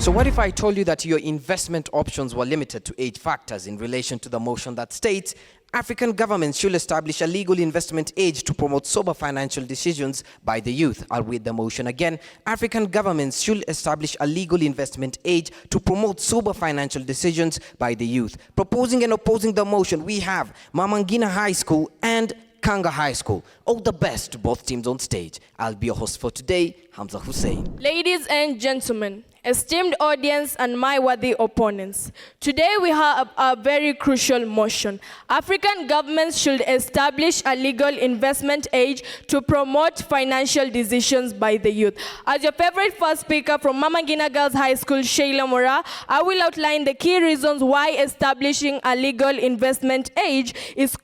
So what if I told you that your investment options were limited to 8 factors in relation to the motion that states African governments should establish a legal investment age to promote sober financial decisions by the youth? I'll read the motion again. African governments should establish a legal investment age to promote sober financial decisions by the youth. Proposing and opposing the motion, we have Ngina High School and Kanga High School. All the best to both teams on stage. I'll be your host for today, Hamza Hussein. Ladies and gentlemen, esteemed audience and my worthy opponents, today we have a very crucial motion. African governments should establish a legal investment age to promote financial decisions by the youth. As your favorite first speaker from Ngina Girls High School, Sheila Mora, I will outline the key reasons why establishing a legal investment age is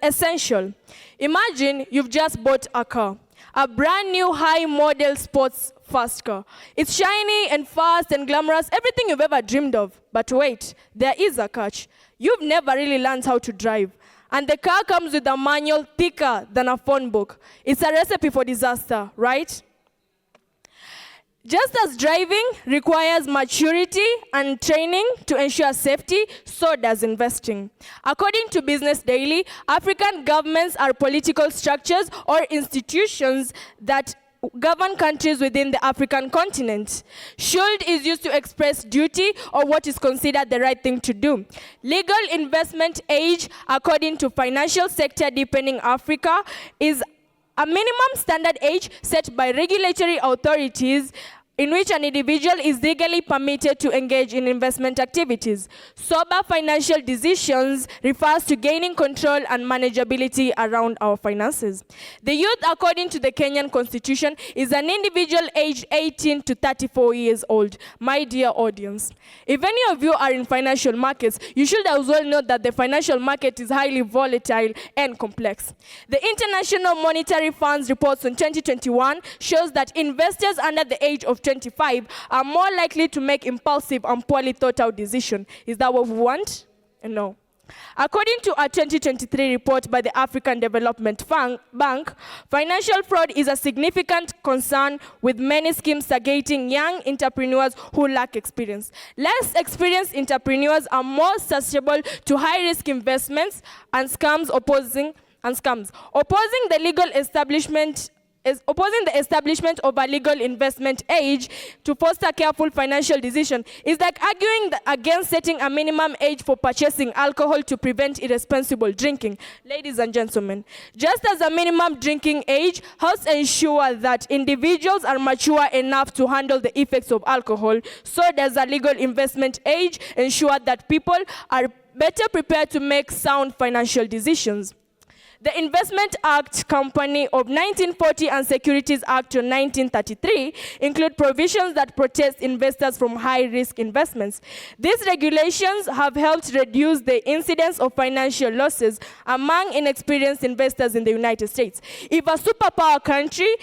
essential. Imagine you've just bought a car, a brand new high model sports fast car. It's shiny and fast and glamorous, everything you've ever dreamed of. But wait, there is a catch. You've never really learned how to drive. And the car comes with a manual thicker than a phone book. It's a recipe for disaster, right? Just as driving requires maturity and training to ensure safety, so does investing. According to Business Daily, African governments are political structures or institutions that govern countries within the African continent. Should is used to express duty or what is considered the right thing to do. Legal investment age, according to Financial Sector Deepening Africa, is a minimum standard age set by regulatory authorities in which an individual is legally permitted to engage in investment activities. Sober financial decisions refers to gaining control and manageability around our finances. The youth, according to the Kenyan Constitution, is an individual aged 18 to 34 years old. My dear audience, if any of you are in financial markets, you should as well know that the financial market is highly volatile and complex. The International Monetary Fund's reports on 2021 shows that investors under the age of 25 are more likely to make impulsive and poorly thought out decisions. Is that what we want? No. According to a 2023 report by the African Development Bank, financial fraud is a significant concern, with many schemes targeting young entrepreneurs who lack experience. Less experienced entrepreneurs are more susceptible to high-risk investments and scams. Opposing the establishment of a legal investment age to foster careful financial decision is like arguing against setting a minimum age for purchasing alcohol to prevent irresponsible drinking. Ladies and gentlemen, just as a minimum drinking age helps ensure that individuals are mature enough to handle the effects of alcohol, so does a legal investment age ensure that people are better prepared to make sound financial decisions. The Investment Act Company of 1940 and Securities Act of 1933 include provisions that protect investors from high-risk investments. These regulations have helped reduce the incidence of financial losses among inexperienced investors in the United States. If a superpower country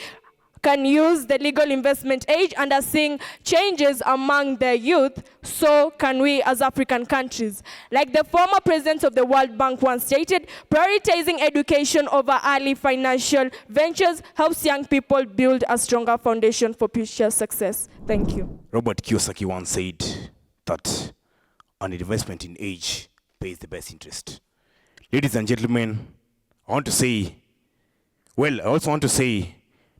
can use the legal investment age and are seeing changes among their youth, so can we as African countries. Like the former president of the World Bank once stated, prioritizing education over early financial ventures helps young people build a stronger foundation for future success. Thank you. Robert Kiyosaki once said that an investment in age pays the best interest. Ladies and gentlemen, I also want to say,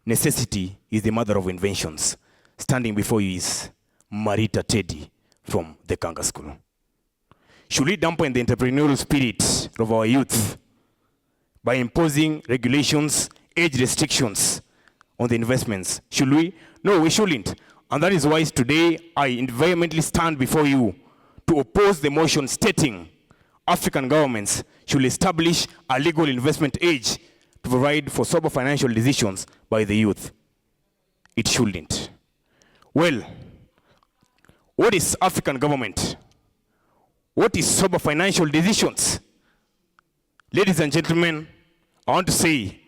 necessity is the mother of inventions. Standing before you is Marita Teddy from the Kanga School. Should we dampen the entrepreneurial spirit of our youth by imposing regulations, age restrictions on the investments? Should we? No, we shouldn't. And that is why today I vehemently stand before you to oppose the motion stating African governments should establish a legal investment age to provide for sober financial decisions by the youth. It shouldn't. Well, what is African government? What is sober financial decisions? Ladies and gentlemen, I want to say,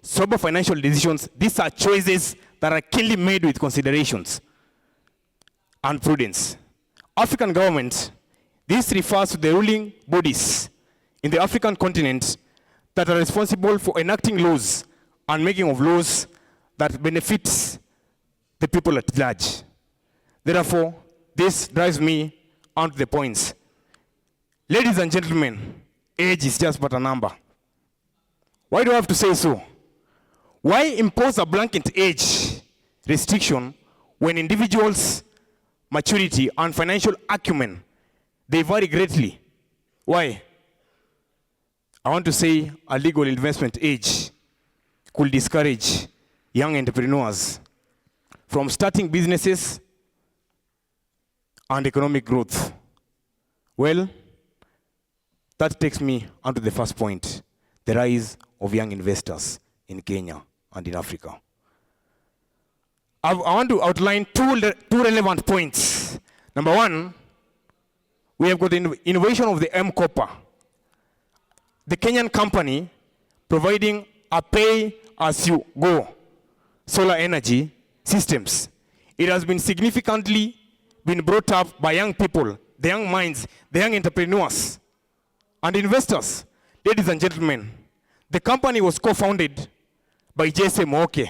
sober financial decisions, these are choices that are keenly made with considerations and prudence. African government, this refers to the ruling bodies in the African continent that are responsible for enacting laws and making of laws that benefits the people at large. Therefore, this drives me onto the points. Ladies and gentlemen, age is just but a number. Why do I have to say so? Why impose a blanket age restriction when individuals' maturity and financial acumen, they vary greatly? Why? I want to say a legal investment age could discourage young entrepreneurs from starting businesses and economic growth. Well, that takes me onto the first point, the rise of young investors in Kenya and in Africa. I want to outline two relevant points. Number one, we have got the innovation of the M-Copper, the Kenyan company providing a pay-as-you-go solar energy systems. It has been significantly brought up by young people, the young minds, the young entrepreneurs and investors. Ladies and gentlemen, the company was co-founded by Jesse Moke,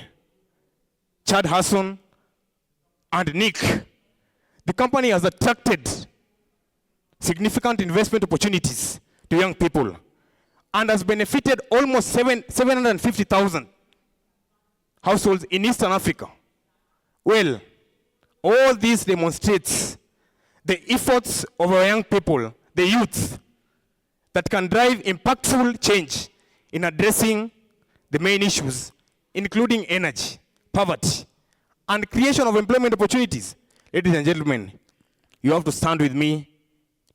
Chad Hasson, and Nick. The company has attracted significant investment opportunities to young people and has benefited almost 750,000 households in Eastern Africa. Well, all this demonstrates the efforts of our young people, the youth, that can drive impactful change in addressing the main issues, including energy, poverty, and creation of employment opportunities. Ladies and gentlemen, you have to stand with me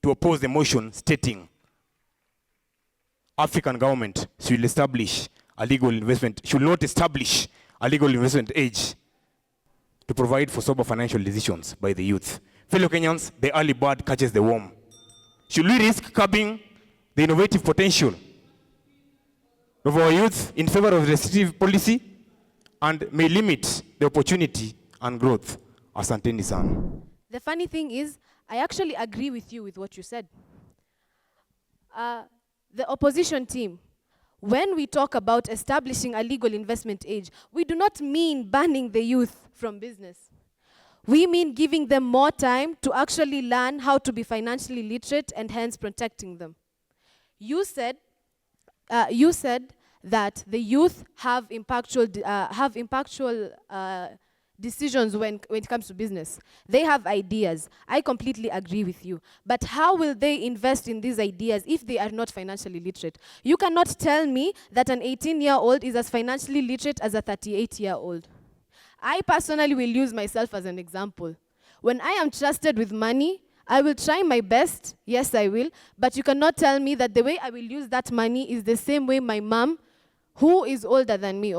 to oppose the motion stating African government should not establish a legal investment age to provide for sober financial decisions by the youth. Fellow Kenyans, the early bird catches the worm. Should we risk curbing the innovative potential of our youth in favor of restrictive policy and may limit the opportunity and growth? Asanteni sana. The funny thing is, I actually agree with you with what you said. The opposition team, when we talk about establishing a legal investment age, we do not mean banning the youth from business. We mean giving them more time to actually learn how to be financially literate and hence protecting them. You said that the youth have impactful decisions when it comes to business. They have ideas. I completely agree with you. But how will they invest in these ideas if they are not financially literate? You cannot tell me that an 18-year-old is as financially literate as a 38-year-old. I personally will use myself as an example. When I am trusted with money, I will try my best. Yes, I will. But you cannot tell me that the way I will use that money is the same way my mom, who is older than me,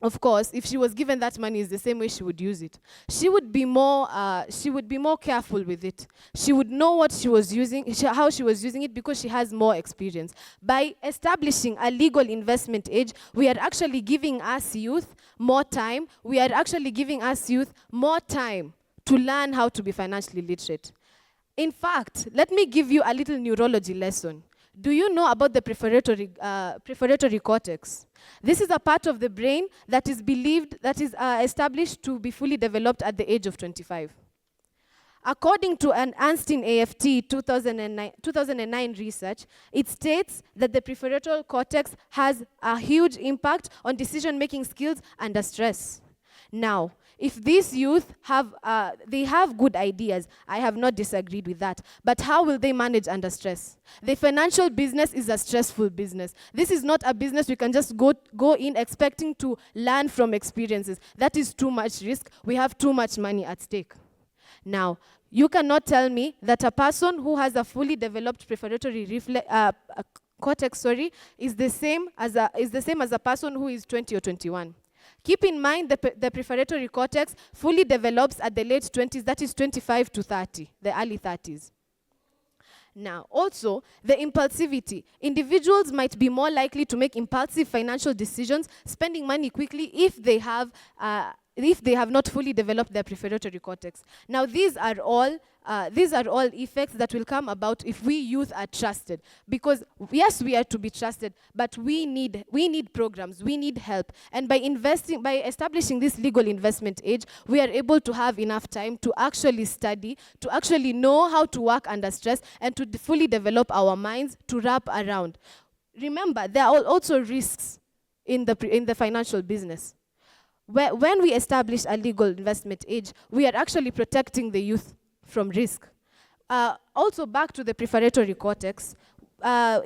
of course, if she was given that money, is the same way she would use it. She would be more careful with it. She would know what she was using, how she was using it, because she has more experience. By establishing a legal investment age, we are actually giving us youth more time. We are actually giving us youth more time to learn how to be financially literate. In fact, let me give you a little neurology lesson. Do you know about the prefrontal cortex? This is a part of the brain that is established to be fully developed at the age of 25. According to an Einstein AFT 2009 research, it states that the prefrontal cortex has a huge impact on decision-making skills under stress. Now, if these youth have good ideas, I have not disagreed with that. But how will they manage under stress? The financial business is a stressful business. This is not a business we can just go in expecting to learn from experiences. That is too much risk. We have too much money at stake. Now, you cannot tell me that a person who has a fully developed prefrontal cortex, is the same as a person who is 20 or 21. Keep in mind the prefrontal cortex fully develops at the late 20s, that is 25 to 30, the early 30s. Now, also, the impulsivity. Individuals might be more likely to make impulsive financial decisions, spending money quickly if they have if they have not fully developed their prefrontal cortex. Now, these are all effects that will come about if we youth are trusted. Because yes, we are to be trusted, but we need programs, we need help. And by establishing this legal investment age, we are able to have enough time to actually study, to actually know how to work under stress, and to fully develop our minds to wrap around. Remember, there are also risks in the financial business. When we establish a legal investment age, we are actually protecting the youth from risk. Also, back to the prefrontal cortex, a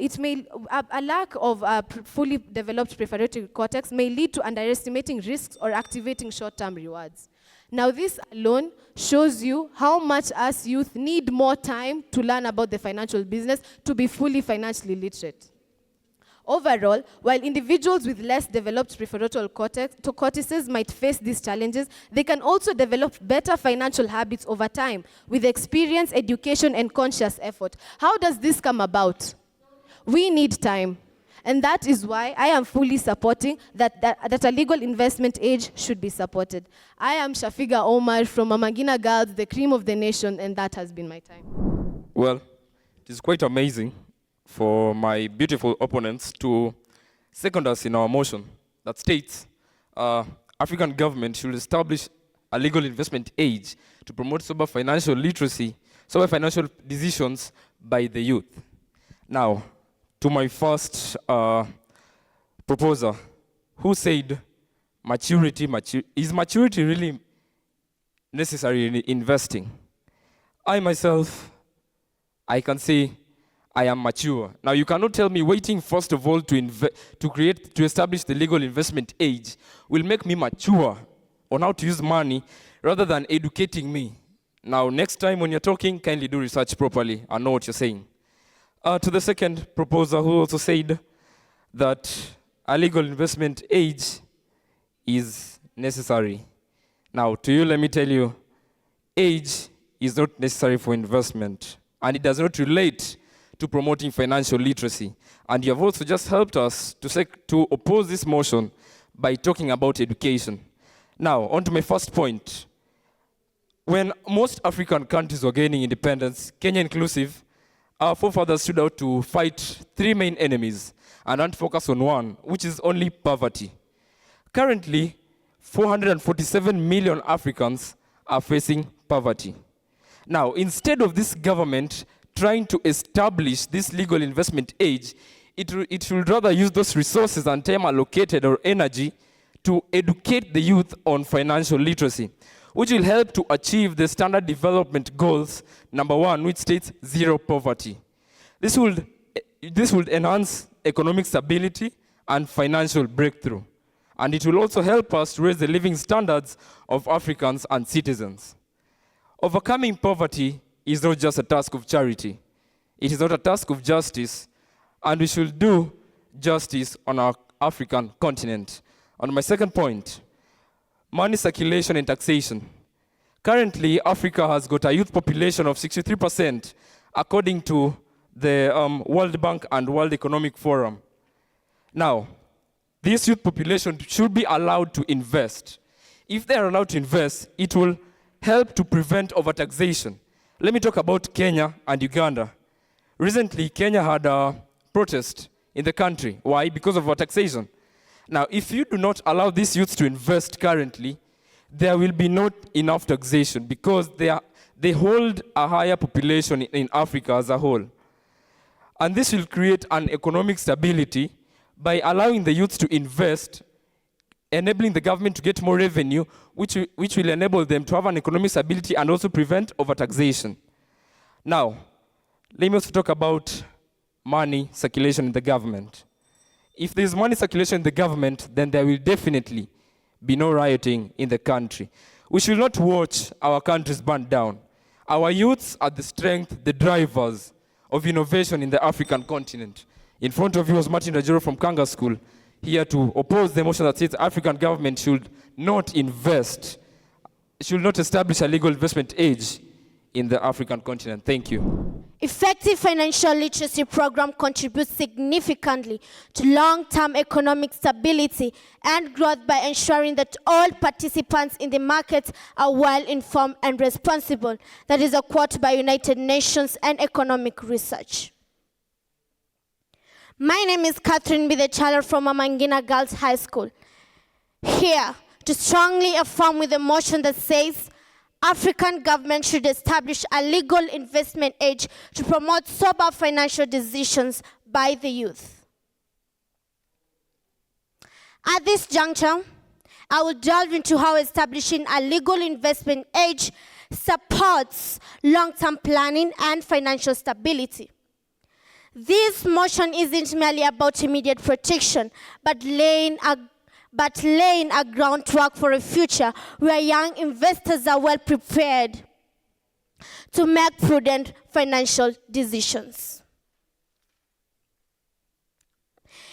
lack of fully developed prefrontal cortex may lead to underestimating risks or activating short-term rewards. Now, this alone shows you how much us youth need more time to learn about the financial business to be fully financially literate. Overall, while individuals with less developed prefrontal cortices might face these challenges, they can also develop better financial habits over time with experience, education, and conscious effort. How does this come about? We need time. And that is why I am fully supporting that a legal investment age should be supported. I am Shafiga Omar from Ngina Girls, the cream of the nation, and that has been my time. Well, it is quite amazing for my beautiful opponents to second us in our motion that states African government should establish a legal investment age to promote sober financial literacy, sober financial decisions by the youth. Now, to my first proposer, who said is maturity really necessary in investing? I myself, I can say I am mature. Now, you cannot tell me waiting, first of all, to establish the legal investment age will make me mature on how to use money rather than educating me. Now, next time when you're talking, kindly do research properly and know what you're saying. To the second proposer, who also said that a legal investment age is necessary. Now, to you, let me tell you, age is not necessary for investment, and it does not relate to promoting financial literacy. And you have also just helped us to oppose this motion by talking about education. Now, on to my first point. When most African countries were gaining independence, Kenya inclusive, our forefathers stood out to fight three main enemies and not focus on one, which is only poverty. Currently, 447 million Africans are facing poverty. Now, instead of this government trying to establish this legal investment age, it should rather use those resources and time allocated or energy to educate the youth on financial literacy, which will help to achieve the standard development goals, number 1, which states zero poverty. This would enhance economic stability and financial breakthrough. And it will also help us to raise the living standards of Africans and citizens. Overcoming poverty is not just a task of charity. It is not a task of justice, and we should do justice on our African continent. On my second point, money circulation and taxation. Currently, Africa has got a youth population of 63%, according to the World Bank and World Economic Forum. Now, this youth population should be allowed to invest. If they are allowed to invest, it will help to prevent overtaxation. Let me talk about Kenya and Uganda. Recently, Kenya had a protest in the country. Why? Because of overtaxation. Now, if you do not allow these youths to invest currently, there will be not enough taxation because they hold a higher population in Africa as a whole. And this will create an economic stability by allowing the youths to invest, enabling the government to get more revenue, which will enable them to have an economic stability and also prevent overtaxation. Now, let me also talk about money circulation in the government. If there's money circulation in the government, then there will definitely be no rioting in the country. We should not watch our countries burn down. Our youths are the strength, the drivers of innovation in the African continent. In front of you was Martin Rajero from Kanga School, here to oppose the motion that says the African government should not invest, should not establish a legal investment age in the African continent. Thank you. Effective financial literacy program contributes significantly to long-term economic stability and growth by ensuring that all participants in the market are well-informed and responsible. That is a quote by United Nations and Economic Research. My name is Catherine Bidechala from Ngina Girls High School. Here to strongly affirm with a motion that says African government should establish a legal investment age to promote sober financial decisions by the youth. At this juncture, I will delve into how establishing a legal investment age supports long-term planning and financial stability. This motion isn't merely about immediate protection, but laying a groundwork for a future where young investors are well prepared to make prudent financial decisions.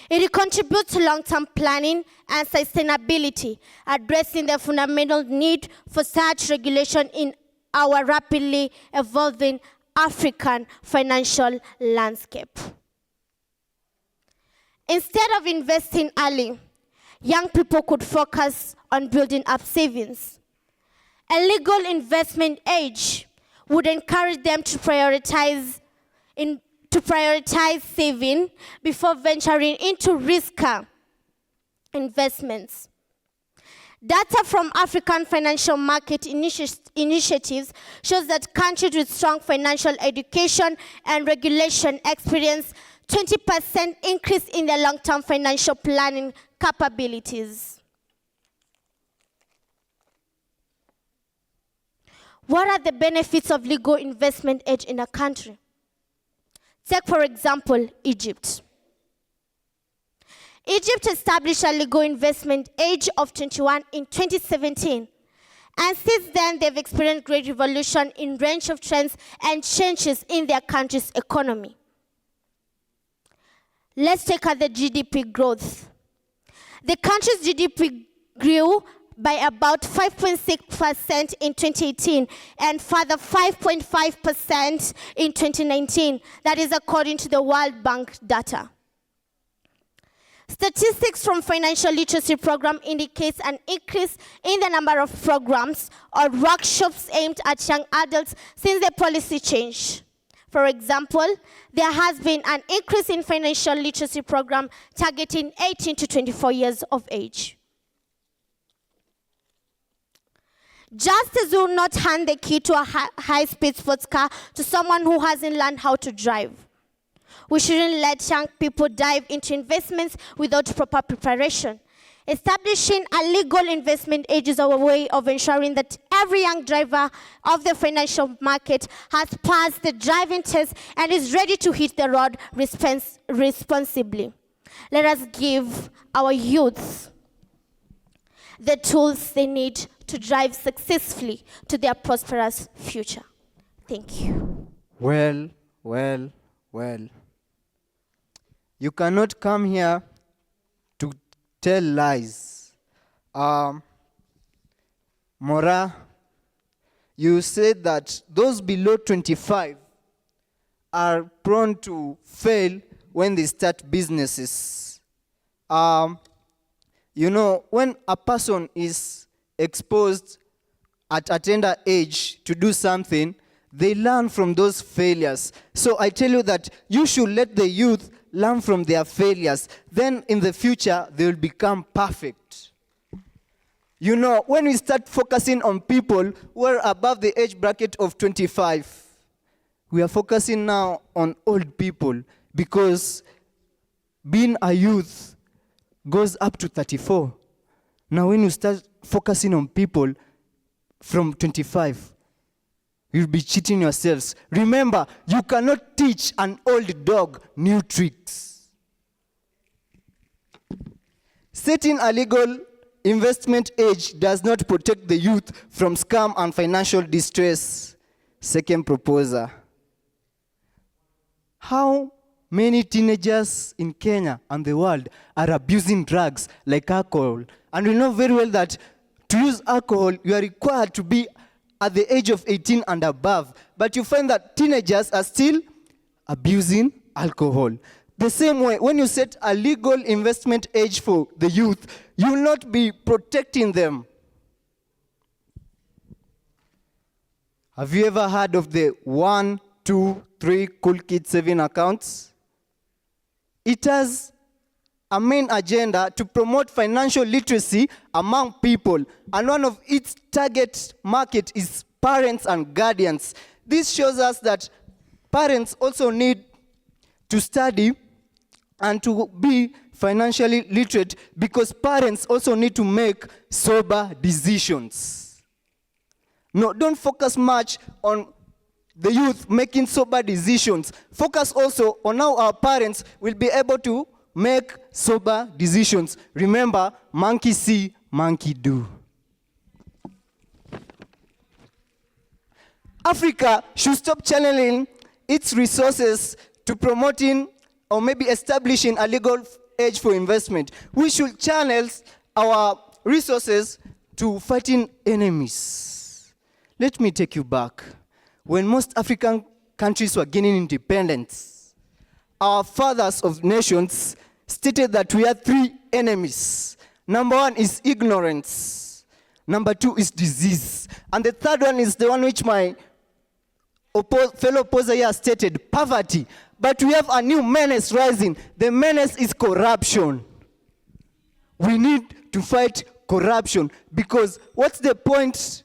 It contributes to long-term planning and sustainability, addressing the fundamental need for such regulation in our rapidly evolving African financial landscape. Instead of investing early, young people could focus on building up savings. A legal investment age would encourage them to prioritize saving before venturing into riskier investments. Data from African financial market initiatives shows that countries with strong financial education and regulation experience 20% increase in their long-term financial planning capabilities. What are the benefits of legal investment age in a country? Take, for example, Egypt. Egypt established a legal investment age of 21 in 2017. And since then, they've experienced great revolution in range of trends and changes in their country's economy. Let's take at the GDP growth. The country's GDP grew by about 5.6% in 2018 and further 5.5% in 2019. That is according to the World Bank data. Statistics from financial literacy program indicates an increase in the number of programs or workshops aimed at young adults since the policy change. For example, there has been an increase in financial literacy program targeting 18 to 24 years of age. Just as we will not hand the key to a high-speed sports car to someone who hasn't learned how to drive, we shouldn't let young people dive into investments without proper preparation. Establishing a legal investment age is our way of ensuring that every young driver of the financial market has passed the driving test and is ready to hit the road responsibly. Let us give our youth the tools they need to drive successfully to their prosperous future. Thank you. Well. You cannot come here to tell lies. Mora, you said that those below 25 are prone to fail when they start businesses. You know, when a person is exposed at a tender age to do something, they learn from those failures. So I tell you that you should let the youth learn from their failures. Then in the future, they will become perfect. You know, when we start focusing on people who are above the age bracket of 25, we are focusing now on old people because being a youth goes up to 34. Now when you start focusing on people from 25, you'll be cheating yourselves. Remember, you cannot teach an old dog new tricks. Setting a legal investment age does not protect the youth from scam and financial distress. Second proposal. How many teenagers in Kenya and the world are abusing drugs like alcohol? And we know very well that to use alcohol, you are required to be at the age of 18 and above. But you find that teenagers are still abusing alcohol. The same way, when you set a legal investment age for the youth, you will not be protecting them. Have you ever heard of the 1, 2, 3 Cool Kids saving accounts? It has a main agenda to promote financial literacy among people, and one of its target market is parents and guardians. This shows us that parents also need to study and to be financially literate, because parents also need to make sober decisions. No, don't focus much on the youth making sober decisions. Focus also on how our parents will be able to make sober decisions. Remember, monkey see, monkey do. Africa should stop channeling its resources to promoting or maybe establishing a legal age for investment. We should channel our resources to fighting enemies. Let me take you back. When most African countries were gaining independence, our fathers of nations stated that we had 3 enemies. Number 1 is ignorance. Number 2 is disease. And the third one is the one which my fellow opposer here stated, poverty. But we have a new menace rising. The menace is corruption. We need to fight corruption, because what's the point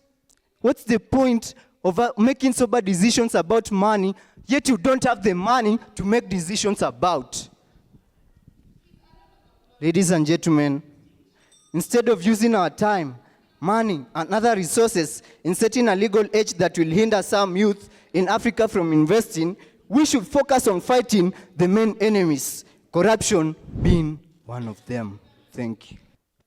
of making sober decisions about money, yet you don't have the money to make decisions about? Ladies and gentlemen, instead of using our time, money, and other resources in setting a legal age that will hinder some youth in Africa from investing, we should focus on fighting the main enemies, corruption being one of them. Thank you.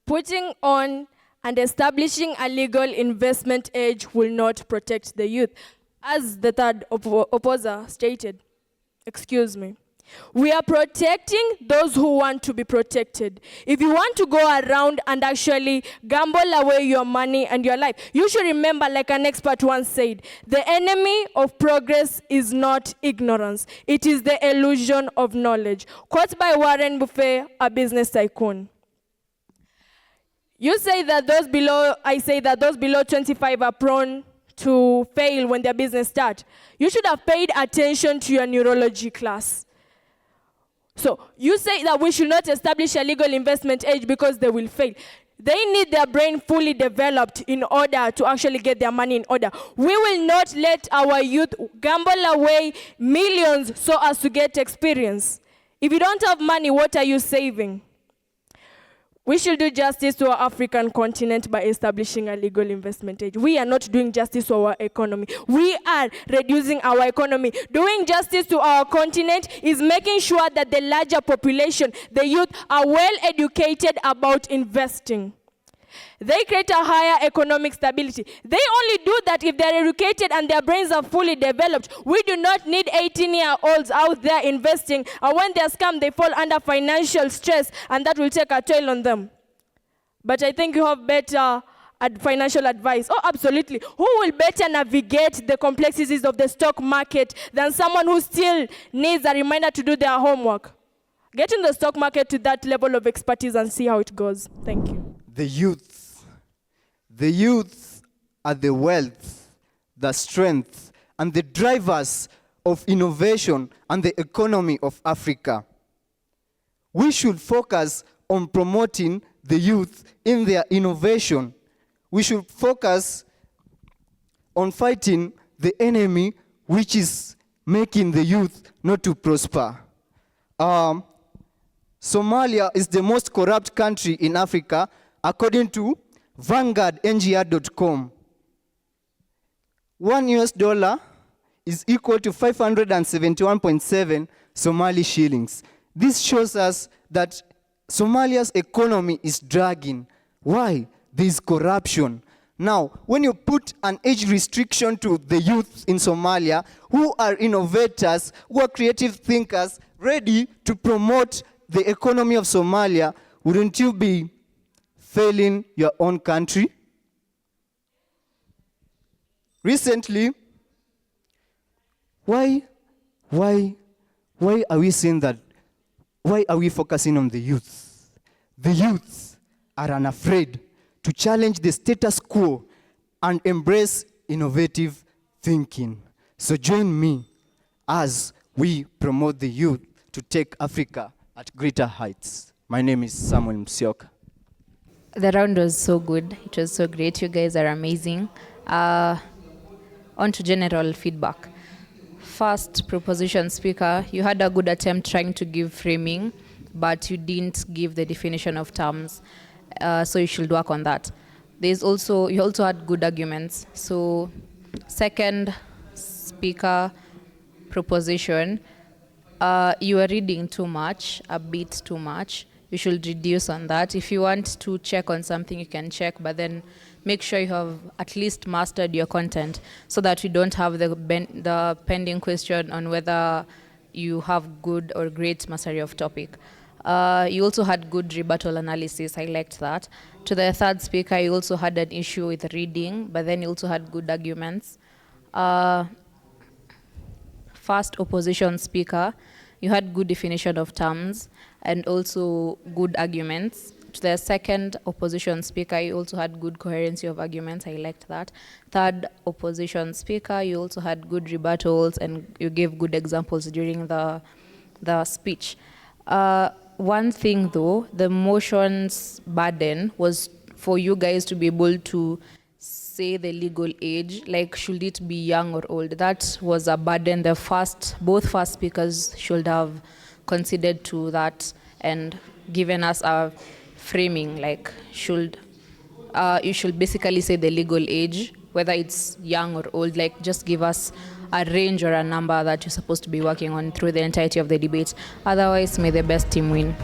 Putting on and establishing a legal investment age will not protect the youth, as the third opposer stated. Excuse me. We are protecting those who want to be protected. If you want to go around and actually gamble away your money and your life, you should remember, like an expert once said, the enemy of progress is not ignorance. It is the illusion of knowledge. Quote by Warren Buffett, a business tycoon. You say that I say that those below 25 are prone to fail when their business starts. You should have paid attention to your neurology class. So you say that we should not establish a legal investment age because they will fail. They need their brain fully developed in order to actually get their money in order. We will not let our youth gamble away millions so as to get experience. If you don't have money, what are you saving? We should do justice to our African continent by establishing a legal investment age. We are not doing justice to our economy. We are reducing our economy. Doing justice to our continent is making sure that the larger population, the youth, are well educated about investing. They create a higher economic stability. They only do that if they're educated and their brains are fully developed. We do not need 18-year-olds out there investing, and when they're scammed, they fall under financial stress, and that will take a toll on them. But I think you have better financial advice. Oh, absolutely. Who will better navigate the complexities of the stock market than someone who still needs a reminder to do their homework? Get in the stock market to that level of expertise and see how it goes. Thank you. The youth are the wealth, the strength, and the drivers of innovation and the economy of Africa. We should focus on promoting the youth in their innovation. We should focus on fighting the enemy, which is making the youth not to prosper. Somalia is the most corrupt country in Africa, according to VanguardNGR.com. $1 is equal to 571.7 Somali shillings. This shows us that Somalia's economy is dragging. Why? There is corruption. Now, when you put an age restriction to the youth in Somalia, who are innovators, who are creative thinkers, ready to promote the economy of Somalia, wouldn't you be failing your own country? Recently, why why are we saying that? Why are we focusing on the youth? The youth are unafraid to challenge the status quo and embrace innovative thinking. So join me as we promote the youth to take Africa at greater heights. My name is Samuel Msioka. The round was so good. It was so great. You guys are amazing. On to general feedback. First, proposition speaker, you had a good attempt trying to give framing, but you didn't give the definition of terms. So you should work on that. You also had good arguments. So second speaker proposition, you are reading too much, a bit too much. You should reduce on that. If you want to check on something, you can check, but then make sure you have at least mastered your content so that you don't have the pending question on whether you have good or great mastery of topic. You also had good rebuttal analysis. I liked that. To the third speaker, you also had an issue with reading, but then you also had good arguments. First opposition speaker, you had good definition of terms and also good arguments. To the second opposition speaker, you also had good coherency of arguments. I liked that. Third opposition speaker, you also had good rebuttals and you gave good examples during the speech. One thing though, the motion's burden was for you guys to be able to say the legal age, like should it be young or old? That was a burden. Both first speakers should have considered to that and given us a framing, like you should basically say the legal age, whether it's young or old, like just give us a range or a number that you're supposed to be working on through the entirety of the debate. Otherwise, may the best team win.